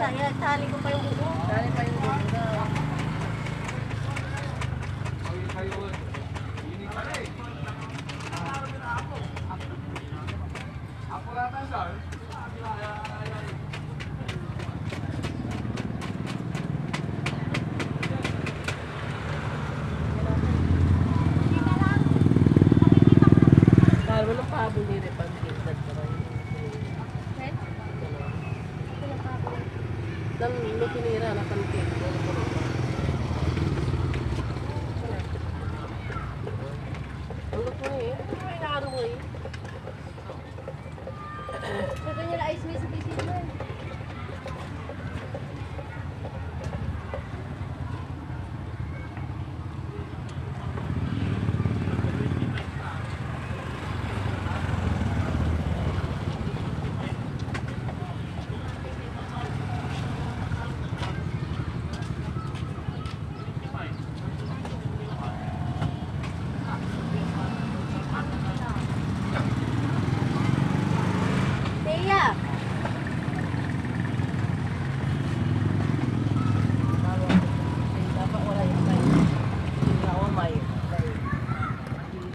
Tali ko pa yung buo. Dali pa yung buo daw. Kalo ng pabol ni Repan. Dan lo pinira na pancake. Ang luto eh. Ano yung inaano mo eh? Sa kanya na ice may sa